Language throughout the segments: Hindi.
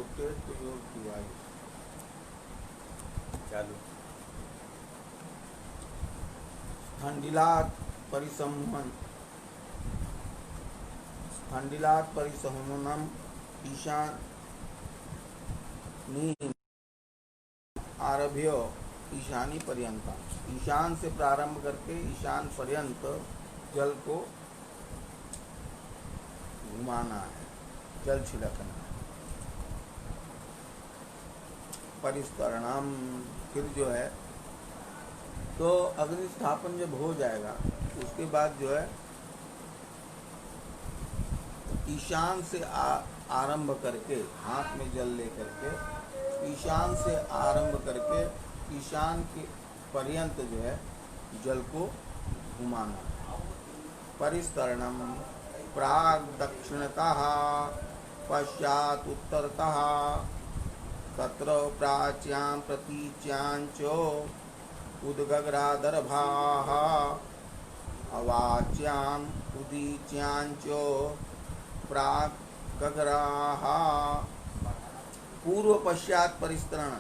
rotate to your device. चालू। स्थंडिलात् परिसंहननम ईशानी आरभ्य ईशानी पर्यंत, ईशान से प्रारंभ करके ईशान पर्यंत जल को घुमाना है, जल छिड़कना है। परिस्तरणम, फिर जो है तो अग्नि स्थापन जब हो जाएगा उसके बाद जो है ईशान से आरंभ करके, हाथ में जल लेकर के ईशान से आरंभ करके ईशान के पर्यंत जो है जल को घुमाना। परिस्तरणम प्राग दक्षिणतः पश्चात उत्तरतः तत्र प्राच्यां प्रतीच्यां च उद्गग्रादर्भाः अवाच्यां उदीच्यां च प्रागग्राः। पूर्व पश्चात परिस्तरण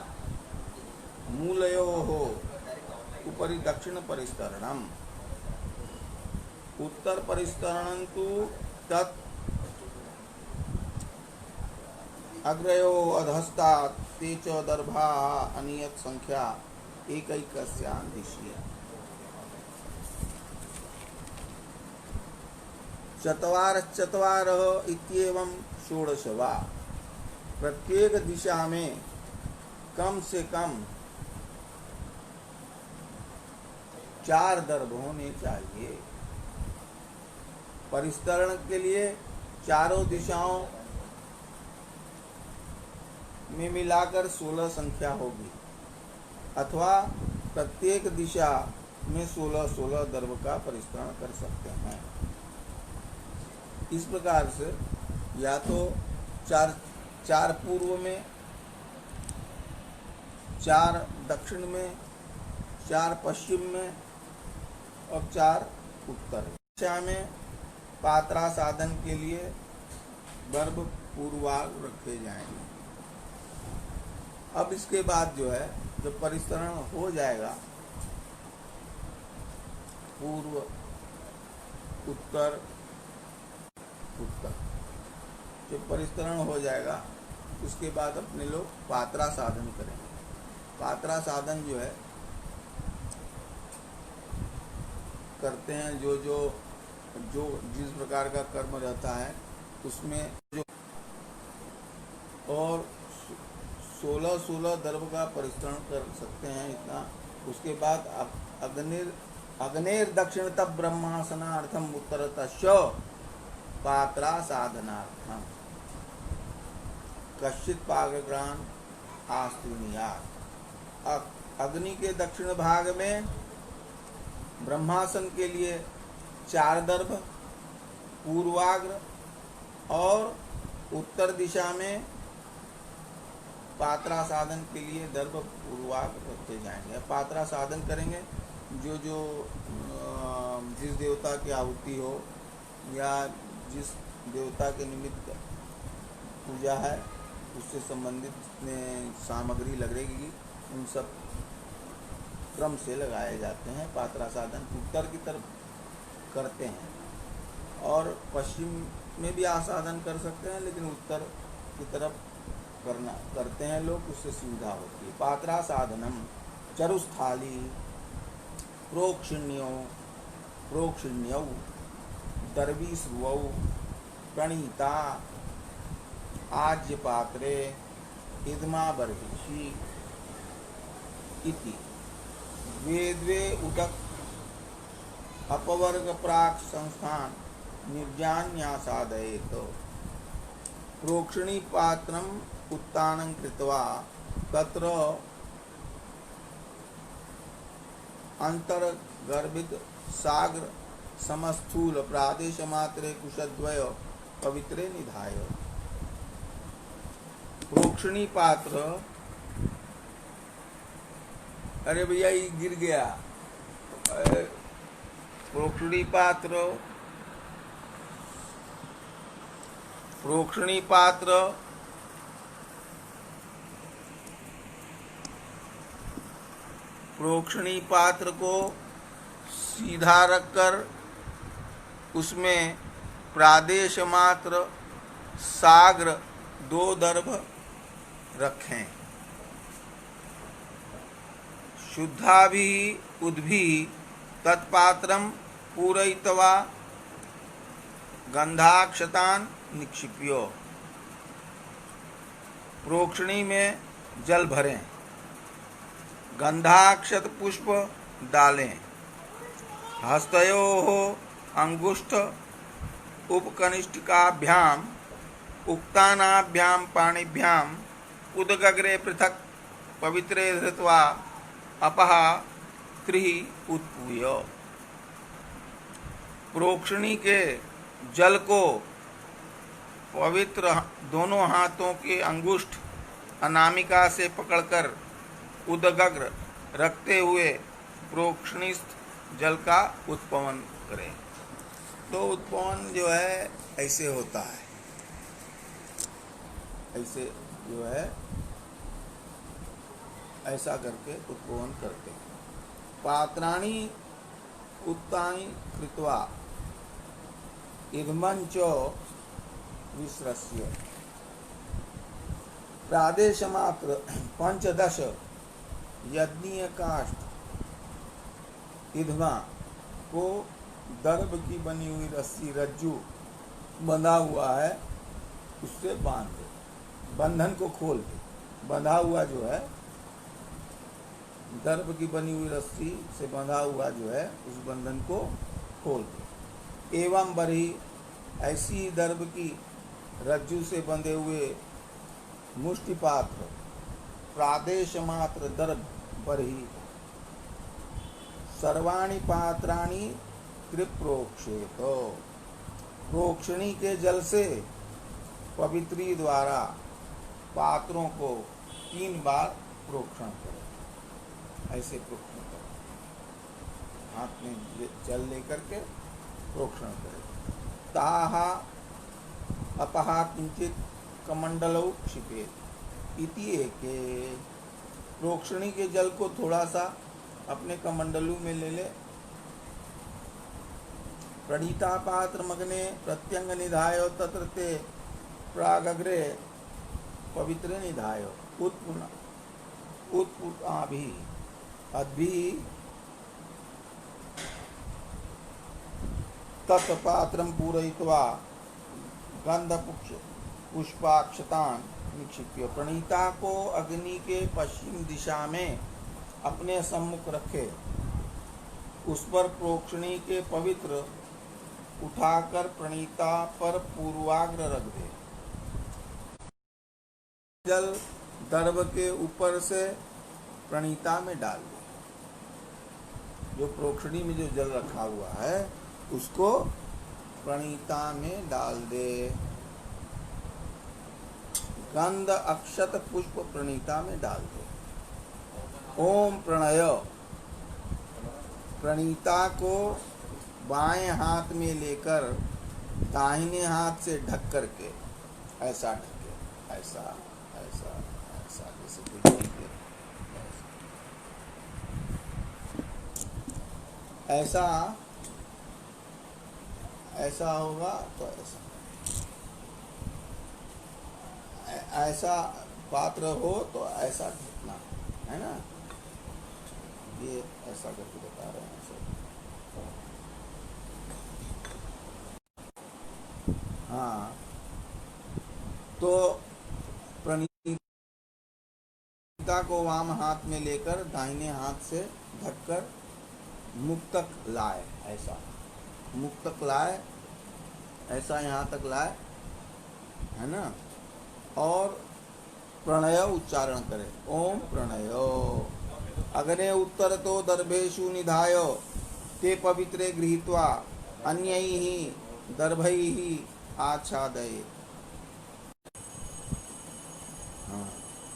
मूलयोः उपरि दक्षिण परिस्तरणम, उत्तर परिस्तरणं तु तत् अग्रयो अधस्तात् ते च दर्भाः अनियत संख्या एकैकस्यां दिशि। चत्वारः इत्येवं षोडशवा, प्रत्येक दिशा में कम से कम 4 दर्भ होने चाहिए। परिस्तरण के लिए चारों दिशाओं में मिलाकर 16 संख्या होगी, अथवा प्रत्येक दिशा में 16 दर्भ का परिस्तरण कर सकते हैं। इस प्रकार से या तो 4 पूर्व में, 4 दक्षिण में, 4 पश्चिम में और 4 उत्तर दिशा में पात्रा साधन के लिए दर्भ पूर्वाग रखे जाएंगे। अब इसके बाद जो है जब परिस्तरण हो जाएगा, पूर्व उत्तर जब परिस्तरण हो जाएगा उसके बाद अपने लोग पात्रा साधन करेंगे। पात्रा साधन जो है करते हैं, जो जिस प्रकार का कर्म रहता है उसमें जो, और 16 दर्भ का परिस्तरण कर सकते हैं इतना। उसके बाद अग्निर दक्षिणतः ब्रह्मासनार्थम उत्तरतश्च पात्रा साधनार्थम कश्चित पागग्रान आस्तुनियात्। अग्नि के दक्षिण भाग में ब्रह्मासन के लिए 4 दर्भ पूर्वाग्र और उत्तर दिशा में पात्रा साधन के लिए दर्भ पूर्वाग्र रखे जाएंगे। पात्रा साधन करेंगे जो जिस देवता की आहुति हो या जिस देवता के निमित्त पूजा है उससे संबंधित जितने सामग्री लगेगी उन सब क्रम से लगाए जाते हैं। पात्रा साधन उत्तर की तरफ करते हैं और पश्चिम में भी आसाधन कर सकते हैं, लेकिन उत्तर की तरफ करते हैं लोग, उससे सुविधा होती है। पात्रा साधनम चरुस्थाली प्रोक्षिण्यौ दर्वी स्रुवौ प्रणीता आज्य पात्रे इदमा बर्हिषि इति वेद्वे उदक अपवर्ग प्राक संस्थान निर्जान्यासादयेत। प्रोक्षणी पात्रम उत्तानं कृत्वा तत्र अंतर्गर्भित साग्र समस्थूल प्रादेश मात्रे कुशद्वय पवित्रे निधाय। प्रोक्षणी पात्र, अरे भैया ये गिर गया। प्रोक्षणी पात्र प्रोक्षणी पात्र को सीधा रखकर उसमें प्रादेश मात्र साग्र 2 दर्भ रखें। शुद्धाभि उद्भि तत्पात्रम पूरयित्वा गंधाक्षतान निक्षिप्यो। प्रोक्षणी में जल भरें, गंधाक्षत पुष्प डालें, हस्तयोः अंगुष्ठ उपकनिष्ठिकाभ्याम उक्तानाभ्याम पाणिभ्याम उदगग्रे पृथक पवित्रे धृत्वा अपः त्रिः उत्पूय। प्रोक्षणी के जल को पवित्र दोनों हाथों के अंगुष्ठ अनामिका से पकड़कर उदगग्र रखते हुए प्रोक्षणीस्थ जल का उत्पवन करें। तो उत्पवन जो है ऐसे होता है, ऐसे जो है ऐसा करके उत्पवन करते हैं। पात्राणि उत्तानि कृत्वा इदमंच विसृज्य प्रादेशमात्र 15 यज्ञीय काष्ठ इधमा को दर्भ की बनी हुई रस्सी रज्जू बंधा हुआ है उससे बांध दे, बंधन को खोल दे। बंधा हुआ जो है दर्भ की बनी हुई रस्सी से बंधा हुआ जो है उस बंधन को खोल दे। एवं बरही ऐसी दर्भ की रज्जू से बंधे हुए मुष्टिपात्र प्रादेश मात्र दर्भ बरही सर्वाणि पात्राणि त्रिप्रोक्षेत। प्रोक्षणी के जल से पवित्री द्वारा पात्रों को 3 बार प्रोक्षण करें। ऐसे प्रोक्षण करें, हाथ में जल लेकर के प्रोक्षण करें। ताहा अपहा किंचित कमंडलौ क्षिपेत इति एके। प्रोक्षणी के जल को थोड़ा सा अपने कमंडलू में ले ले। प्रणीता पात्र मग्ने प्रत्यंग निधाय तत्र ते प्रागग्रे पवित्र निधाय उत्पुटाभि अद्भि तत्पात्रम पूरयित्वा गंध पुष्पाक्षतान निक्षिप्य। प्रणीता को अग्नि के पश्चिम दिशा में अपने सम्मुख रखे, उस पर प्रोक्षणी के पवित्र उठाकर प्रणीता पर पूर्वाग्र रख दे। जल दर्भ के ऊपर से प्रणीता में डाल दे। जो प्रोक्षणी में जो जल रखा हुआ है उसको प्रणीता में डाल दे। गंध अक्षत पुष्प प्रणीता में डाल दे। ओम प्रणय। प्रणीता को बाएं हाथ में लेकर दाहिने हाथ से ढक करके ऐसा ढके, ऐसा ऐसा ऐसा, जैसे ऐसा ऐसा होगा तो ऐसा पात्र हो तो ऐसा ढकना है ना। ये ऐसा करके बता रहे हैं सर। हाँ, तो प्रणीता को वाम हाथ में लेकर दाहिने हाथ से ढककर मुक्तक लाए, ऐसा मुक्तक लाए, ऐसा यहाँ तक लाए, है ना। और प्रणय उच्चारण करें। ओम प्रणयो अग्ने उत्तर तो दर्भेषु निधाय ते पवित्रे गृहीत्वा अन्यैः दर्भैः आच्छादये।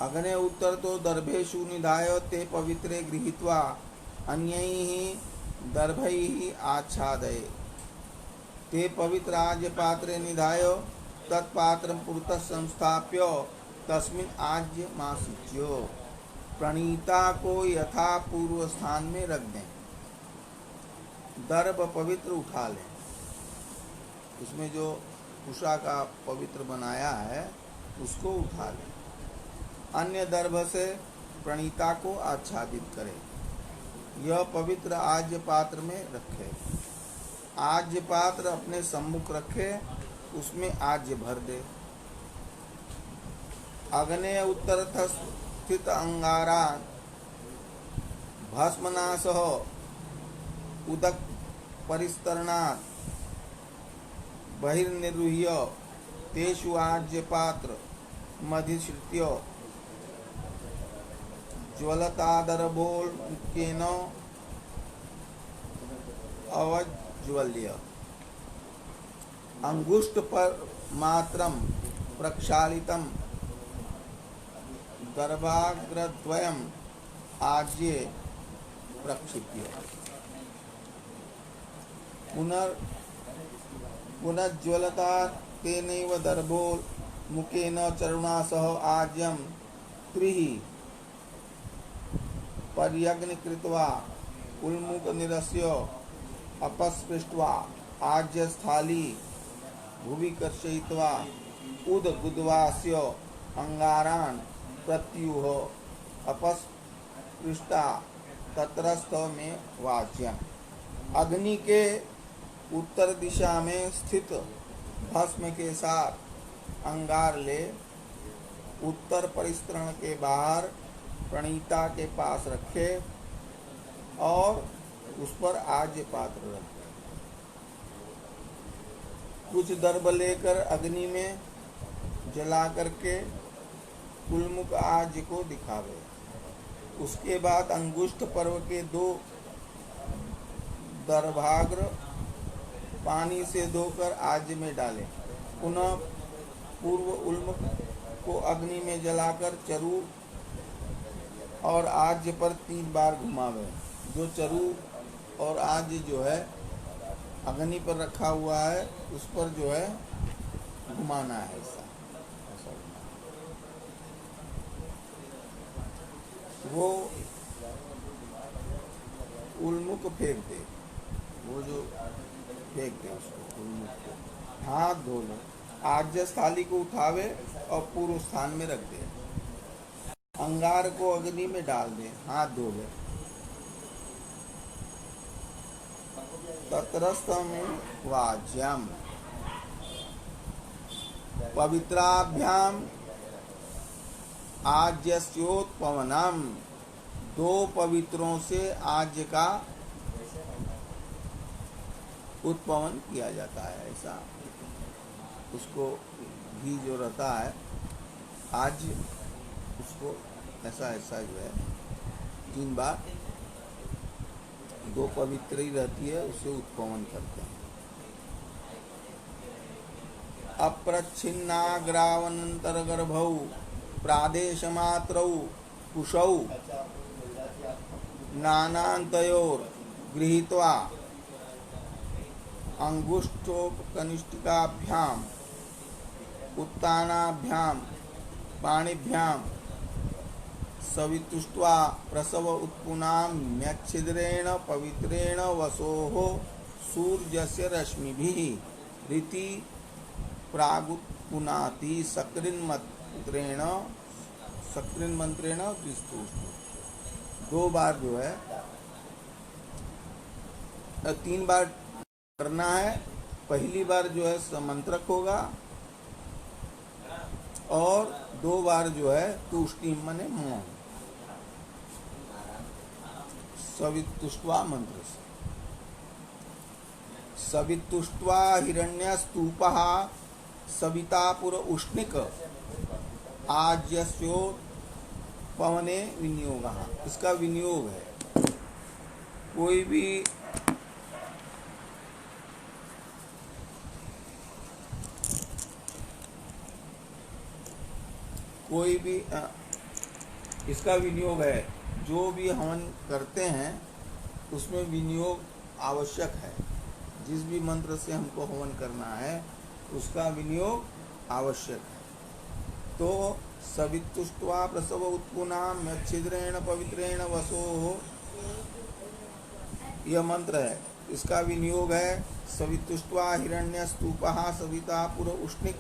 अग्ने उत्तर तो दर्भेषु निधाय ते पवित्रे गृहीत्वा अन्यैः दर्भैः आच्छादये। ते पवित्राज्य पात्रे निधाय तत्पात्रं पुरतः संस्थाप्य तस्मिन् आज्य मासिच्यो। प्रणीता को यथा पूर्व स्थान में रख दें। दर्भ पवित्र उठा लें, उसमें जो कुशा का पवित्र बनाया है उसको उठा लें। अन्य दर्भ से प्रणीता को आच्छादित करें। यह पवित्र आज्य पात्र में रखे। आज्य पात्र अपने सम्मुख रखे, उसमें आज्य भर दे। अग्नेय उत्तरथ स्थित अंगारान भस्मनासह उदक परिस्तरणात् बहिर्निरुह्य तेषु आज्य पात्र मधिश्रित्य ज्वलतादरबोल्केन अवज्वल्य अंगुष्ठ पर मात्रम प्रक्षालितम गर्भाग्रद्वयम आज्ये प्रक्षिप्य पुनज्ज्वलता तेनैव दर्भोल मुखेन चरुणा सह आज्यम त्रिहि पर्यग्नि कृत्वा उल्मुख निरस्य अपस्पृष्ट्वा आज्य स्थाली भुवि कर्षयित्वा उदगुद्वास्य अंगारान् प्रत्युह अपस्पृष्टा तत्रस्थ में वाच्यम। अग्नि के उत्तर दिशा में स्थित भस्म के साथ अंगार ले, उत्तर परिस्तरण के बाहर प्रणीता के पास रखे और उस पर आज्य पात्र रखे। कुछ दर्भ लेकर अग्नि में जला करके उल्मुख आज्य को दिखावे। उसके बाद अंगुष्ठ पर्व के 2 दर्भाग्र पानी से धोकर आज्य में डालें। पुनः पूर्व उल्मुख को अग्नि में जलाकर चरु और आज्य पर 3 बार घुमावे। जो चरु और आज्य जो है अग्नि पर रखा हुआ है उस पर जो है घुमाना है। ऐसा वो उल्मुख फेंक दे, वो जो फेंक दे उसको उल्मुख को। हाथ धो लो, आज्य थाली को उठावे और पूर्व स्थान में रख दे। अंगार को अग्नि में डाल दे, हाथ धो ले। तत्रस्थ में वाज्यम। पवित्राभ्याम आज्यस्योत्पवनम। 2 पवित्रों से आज्य का उत्पवन किया जाता है। ऐसा उसको घी जो रहता है आज्य, उसको ऐसा जो है 3 बार 2 पवित्र ही रहती है, उसे उत्पवन करते हैं। अप्रच्छिन्नाग्रावनंतरगर्भौ प्रादेशमात्रौ कुशौ नानान्तयोर गृहीत्वा अंगुष्ठोपकनिष्ठिकाभ्याम उत्तानाभ्याम पाणिभ्याम सवितुष्ट्वा प्रसव उत्पुनाम्यच्छिद्रेण पवित्रेण वसोः सूर्यस्य रश्मिभिः रीति प्रागुत्पुनाति सक्रिन मंत्रेण विस्तुष्टु। 2 बार जो है 3 बार करना है। पहली बार जो है समंत्रक होगा और 2 बार जो है तुष्टि मने मौन, सवितुष्ट्वा मंत्र से। सवितुष्ट्वा हिरण्यस्तूपः सवितापुर उष्णिक आज्यस्यो पवने विनियोगः। इसका विनियोग है। कोई भी इसका विनियोग है। जो भी हवन करते हैं उसमें विनियोग आवश्यक है। जिस भी मंत्र से हमको हवन करना है उसका विनियोग आवश्यक है। तो सवितुष्ट्वा प्रसव उत्पुनाम छिद्रेण पवित्रेण वसो, यह मंत्र है। इसका विनियोग है सवितुष्ट्वा हिरण्य स्तूपः सविता पुर उष्णिक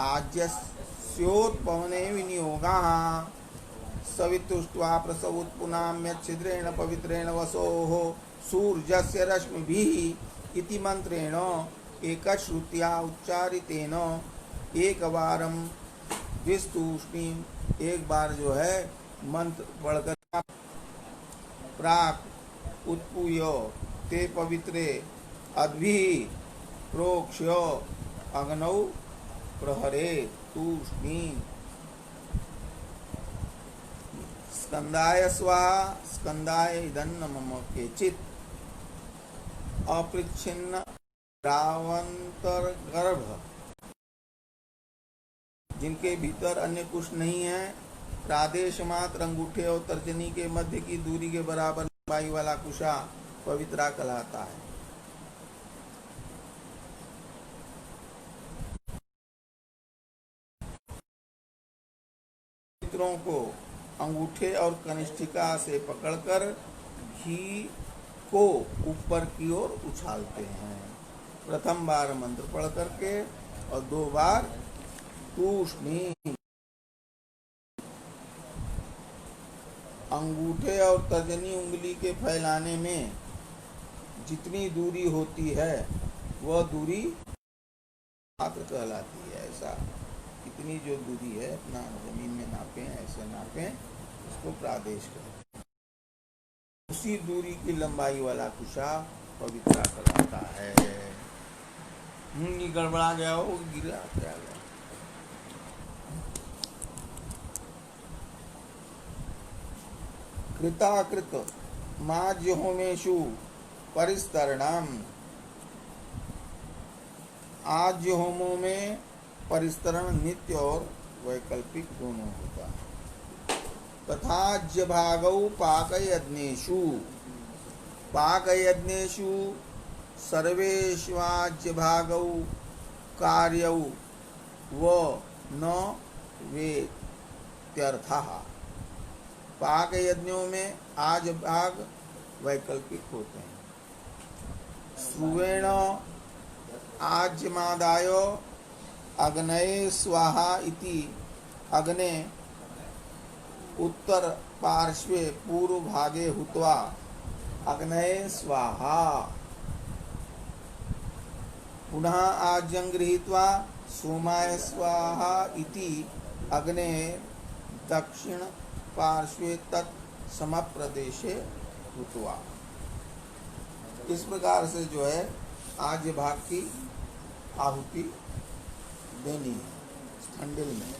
आज्यस्योत्पवने विनियोगः। सवितुष्ट्वा प्रसव उत्पुनाम्य छिद्रेण पवित्रेण वसोः सूर्यस्य रश्मिभिः इति मंत्रेण एकश्रुत्या उच्चारितेन एक बारम विस्तूष्णीम, एक बार जो है मंत्र पढ़कर प्राक उत्पूय ते पवित्रे अद्भि प्रोक्ष्य अग्नौ प्रहरे तूष्णीम। स्कंदाय स्वाहा स्कंदाय इदन्न मम केचित् अपृच्छिन्न रावंतर गर्भ, जिनके भीतर अन्य कुछ नहीं है, प्रादेश मात्र अंगूठे और तर्जनी के मध्य की दूरी के बराबर लंबाई वाला कुशा पवित्रा कहलाता है। पवित्रों को अंगूठे और कनिष्ठिका से पकड़कर घी को ऊपर की ओर उछालते हैं। प्रथम बार मंत्र पढ़ करके और 2 बार तूष्णीम। अंगूठे और तर्जनी उंगली के फैलाने में जितनी दूरी होती है वह दूरी मात्र कहलाती है। ऐसा इतनी जो दूरी है अपना जमीन में नापें, ऐसे नापें, इसको प्रादेश कहते हैं। उसी दूरी की लंबाई वाला कुशा पवित्रा कहलाता है। ये गड़बड़ा गया हो, गिरा क्या गया। कृताकृत माज्यहोमेषु परिस्तरणम, आज्य होमों में परिस्तरण नित्य और वैकल्पिक दोनों होता है। तथा ज्यभागौ पाकयज्ञेषु, पाकयज्ञेषु सर्वेष्वाज्यभागौ कार्यौ व न वेत्यर्थः। पाक यज्ञों में आज भाग वैकल्पिक होते हैं। श्रुवेण आज्यमादाय अग्नये स्वाहा इति, अग्ने उत्तर पार्श्वे पूर्व भागे हुत्वा अग्नये स्वाहा। पुनः आज्यं गृहीत्वा सोमाय स्वाहा इति, अग्ने दक्षिण पार्श्वे तत् समप्रदेशे हुत्वा। इस प्रकार से जो है आज्य भाग की आहुति देनी है स्थंडिल में।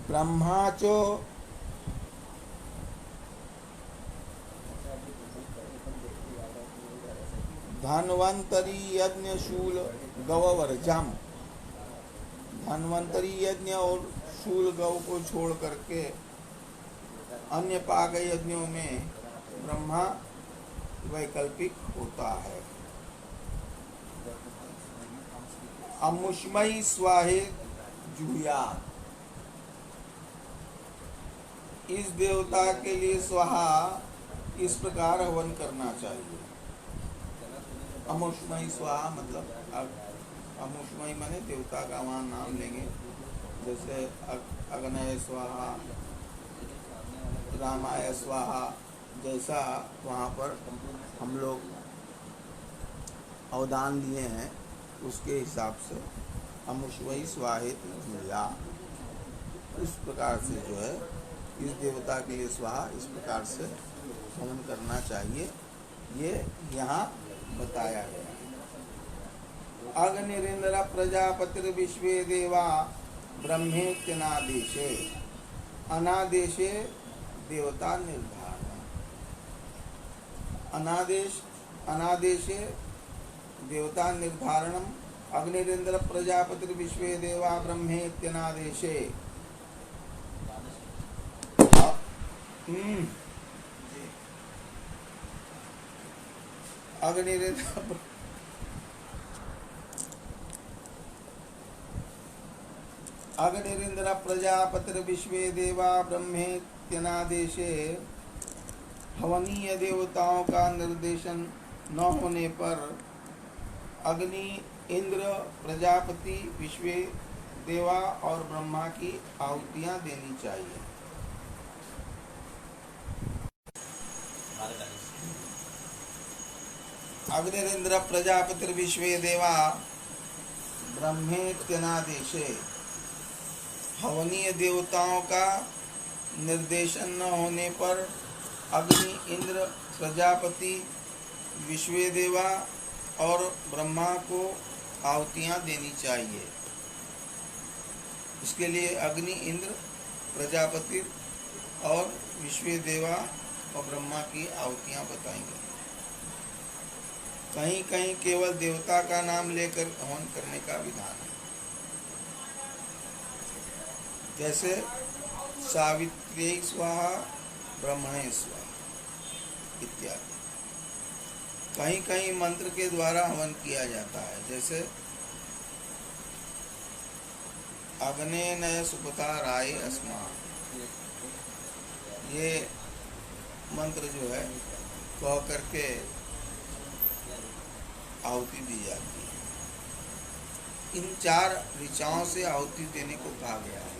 ब्रह्मा चो धन्वंतरी यज्ञ शूल गववर्जम, धन्वंतरी यज्ञ और शूल गौ को छोड़ करके अन्य पाक यज्ञों में ब्रह्मा वैकल्पिक होता है। अमुष्मयी स्वाहे जुहुया, इस देवता के लिए स्वाहा इस प्रकार हवन करना चाहिए। अमुष्मयी स्वाहा मतलब अमुष्मयी माने देवता का वहाँ नाम लेंगे, जैसे अग्नय स्वाहा, रामाय स्वाहा, जैसा वहाँ पर हम लोग अवदान लिए हैं उसके हिसाब से अमुष्मयी स्वाहेत जुया, उस प्रकार से जो है इस देवता के लिए स्वाहा इस प्रकार से हवन करना चाहिए, ये यहाँ बताया गया। अग्निरेन्द्र प्रजापतिर विश्वे देवा ब्रह्मेत्यनादेशे, अनादेशे देवता निर्धारण, अनादेशे देवता निर्धारणम। अग्निरेन्द्र प्रजापतिर विश्वे देवा ब्रह्मेत्यनादेशे, अग्निरिंद्र प्रजापतिर्विश्वे देवा ब्रह्मेत्यनादेशे हवनीय देवताओं का निर्देशन न होने पर अग्नि, इंद्र, प्रजापति, विश्व देवा और ब्रह्मा की आहुतियां देनी चाहिए। अग्निरिंद्र प्रजापतिर्विश्वे देवा ब्रह्मेत्यनादेशे हवनीय देवताओं का निर्देशन न होने पर अग्नि, इंद्र, प्रजापति, विश्व देवा और ब्रह्मा को आहुतियां देनी चाहिए। इसके लिए अग्नि, इंद्र, प्रजापति और विश्व देवा और ब्रह्मा की आहुतियां बताएंगे। कहीं कहीं केवल देवता का नाम लेकर हवन करने का विधान है, जैसे सावित्री स्वाहा, ब्रह्मणे स्वाहा इत्यादि। कहीं कहीं मंत्र के द्वारा हवन किया जाता है, जैसे अग्नेन सुपथा राय अस्मा, ये मंत्र जो है कह करके आहुति दी जाती है। इन 4 ऋचाओं से आहुति देने को कहा गया है।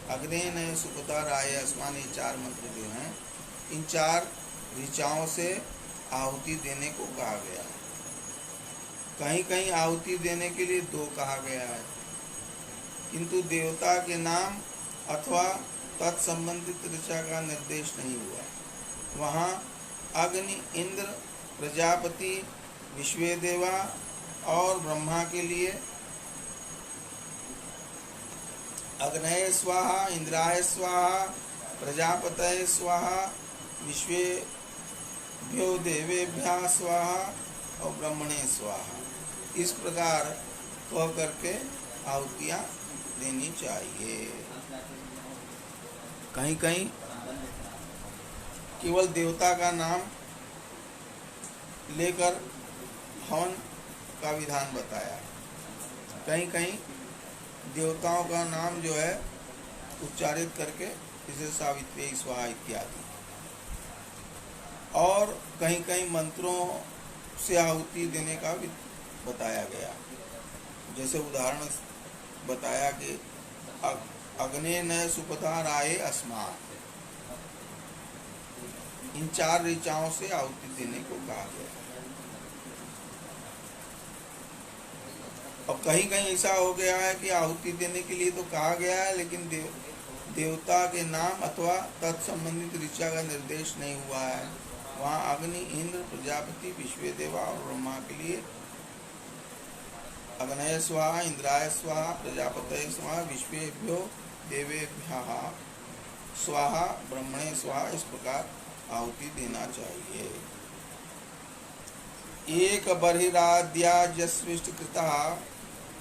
अग्नेन सुपथा राय अस्मान, ये 4 मंत्र जो हैं, इन 4 ऋचाओं से आहुति देने को कहा गया है। कहीं कहीं आहुति देने के लिए 2 कहा गया है, किंतु देवता के नाम अथवा तत्संबंधित ऋचा का निर्देश नहीं हुआ। वहाँ अग्नि, इंद्र, प्रजापति, विश्व देवा और ब्रह्मा के लिए अग्नये स्वाहा, इंद्राय स्वाहा, प्रजापतये स्वाहा, विश्वेभ्यो देवेभ्यः स्वाहा और ब्रह्मणे स्वाहा, इस प्रकार कह करके आहुतियां देनी चाहिए। कहीं कहीं केवल देवता का नाम लेकर हवन का विधान बताया, कहीं कहीं देवताओं का नाम जो है उच्चारित करके, जैसे सावित्री स्वाहा इत्यादि, और कहीं कहीं मंत्रों से आहुति देने का भी बताया गया। जैसे उदाहरण बताया कि अग्नेन सुपथा राये अस्मा, इन 4 ऋचाओं से आहुति देने को कहा गया। और कहीं कहीं ऐसा हो गया है कि आहुति देने के लिए तो कहा गया है, लेकिन देवता के नाम अथवा तत्संबंधित ऋचा का निर्देश नहीं हुआ है। वहाँ अग्नि, इंद्र, प्रजापति, विश्व देवा और ब्रह्मा के लिए अग्नये स्वाहा, इंद्राय स्वाहा, प्रजापतये स्वाहा, विश्वेभ्यो देवेभ्यः स्वाहा, ब्रह्मणे स्वाहा, इस प्रकार आहुति देना चाहिए। एक बर्हिराद्याजस्विष्टकृता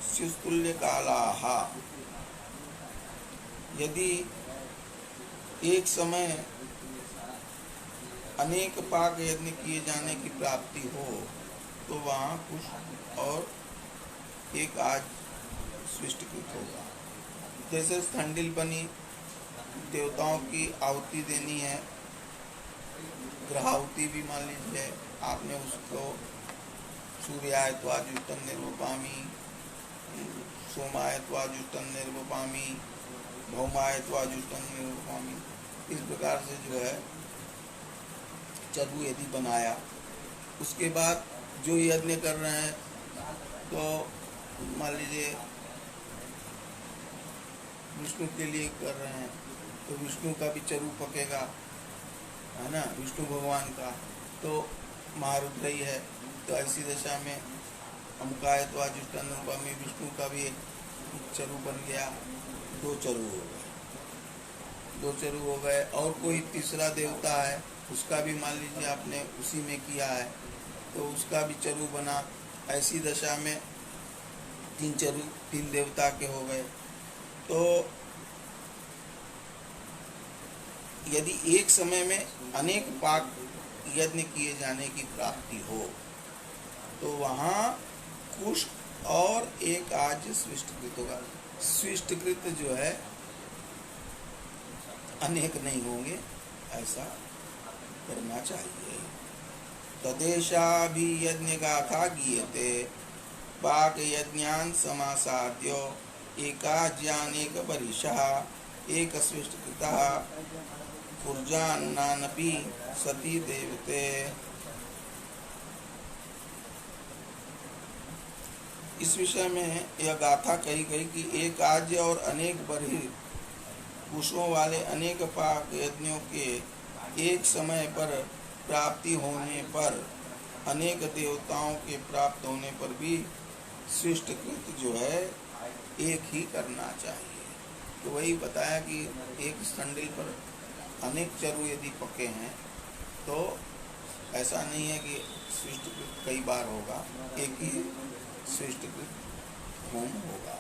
स्युस्तुल्य कालाः, यदि एक समय अनेक पाक यज्ञ किए जाने की प्राप्ति हो तो वहाँ कुछ और एक आज सृष्टिकृत होगा। जैसे स्थंडिलपनी देवताओं की आहुति देनी है, ग्रहाहुति भी मान लीजिए आपने उसको सूर्यायत्वाजुष्टं निर्वपामि, सोमायत्वाजुष्टं निर्वपामि, भौमायत्वाजुष्टं निर्वपामि, इस प्रकार से जो है चरु यदि बनाया, उसके बाद जो यज्ञ कर रहे हैं तो मान लीजिए विष्णु के लिए कर रहे हैं तो विष्णु का भी चरु पकेगा, है ना, विष्णु भगवान का तो महारुद्र ही है। तो ऐसी दशा में अमुकायत्वाजुष्टं निर्वपामि, विष्णु का भी एक चरु बन गया, 2 चरु हो गए, 2 चरु हो गए। और कोई तीसरा देवता है, उसका भी मान लीजिए आपने उसी में किया है तो उसका भी चरु बना। ऐसी दशा में 3 चरु 3 देवता के हो गए। तो यदि एक समय में अनेक पाक यज्ञ किए जाने की प्राप्ति हो तो वहाँ कुश और एक आज स्विष्टकृत होगा। स्विष्टकृत जो है अनेक नहीं होंगे, ऐसा करना चाहिए। तदेशाभियज्ञ गाथा गीयते पाक यज्ञान समासाद्यो एकाज्यानेक परिशः एक स्विष्टकृतः ऊर्जान्नानपि सती देवते। इस विषय में यह गाथा कही गई कि एक आज्य और अनेक बरही पुष्पों वाले अनेक पाक यज्ञों के एक समय पर प्राप्ति होने पर, अनेक देवताओं के प्राप्त होने पर भी स्विष्टकृत जो है एक ही करना चाहिए। तो वही बताया कि एक संडिल पर अनेक चरु यदि पके हैं तो ऐसा नहीं है कि स्विष्टकृत कई बार होगा, एक ही स्विष्टकृत होम होगा।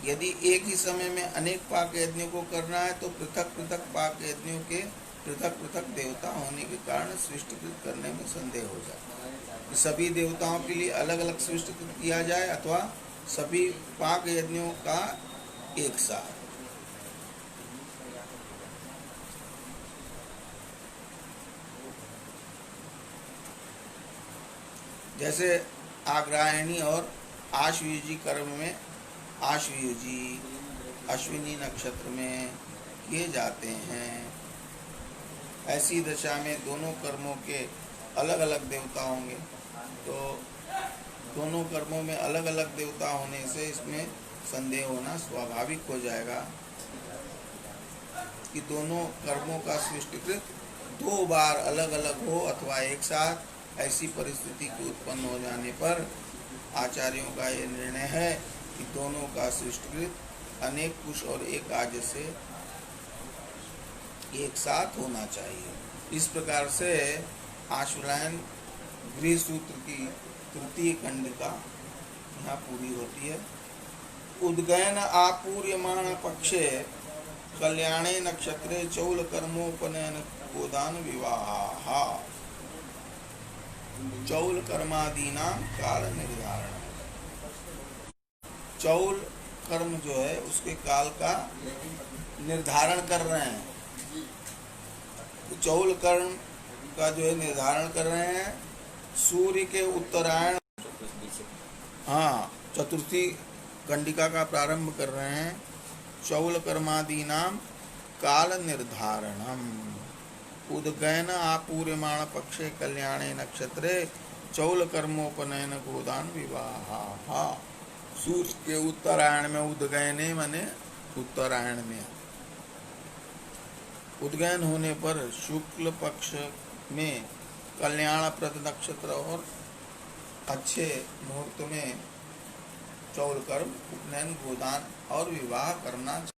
यदि एक ही समय में अनेक पाक यज्ञों को करना है तो पृथक पृथक पाक यज्ञों के पृथक पृथक देवता होने के कारण स्विष्टकृत करने में संदेह हो जाता है। सभी देवताओं के लिए अलग अलग स्विष्टकृत किया जाए अथवा सभी पाक यज्ञों का एक साथ। जैसे आग्रायणी और आश्वयुजी कर्म में आश्वयुजी अश्विनी नक्षत्र में किए जाते हैं, ऐसी दशा में दोनों कर्मों के अलग अलग देवता होंगे। तो दोनों कर्मों में अलग अलग देवता होने से इसमें संदेह होना स्वाभाविक हो जाएगा कि दोनों कर्मों का स्विष्टकृत दो बार अलग अलग हो अथवा एक साथ। ऐसी परिस्थिति की उत्पन्न हो जाने पर आचार्यों का यह निर्णय है कि दोनों का स्विष्टकृत अनेक कुश और एक आज्य से एक साथ होना चाहिए। इस प्रकार से आश्वलायन गृह सूत्र की तृतीय खंडिका यहाँ पूरी होती है। उद्गयन आपूर्यमाण पक्षे कल्याणे नक्षत्रे चौल कर्मोपनयन गोदान विवाह चौल कर्मादीना काल निर्धारण। चौल कर्म जो है उसके काल का निर्धारण कर रहे हैं। चौल कर्म का जो है निर्धारण कर रहे हैं सूर्य के उत्तरायण, हाँ, चतुर्थी कंडिका का प्रारंभ कर रहे हैं। चौल कर्मादीनाम काल निर्धारणम उद्गयन आपूर्यमाण पक्षे कल्याणे नक्षत्रे चौल कर्मोपनयन गोदान विवाह। सूर्य के उत्तरायण में उद्गयने माने उत्तरायण में उद्गयन होने पर शुक्ल पक्ष में कल्याणप्रद नक्षत्र और अच्छे मुहूर्त में चौल कर्म, उपनयन, गोदान और विवाह करना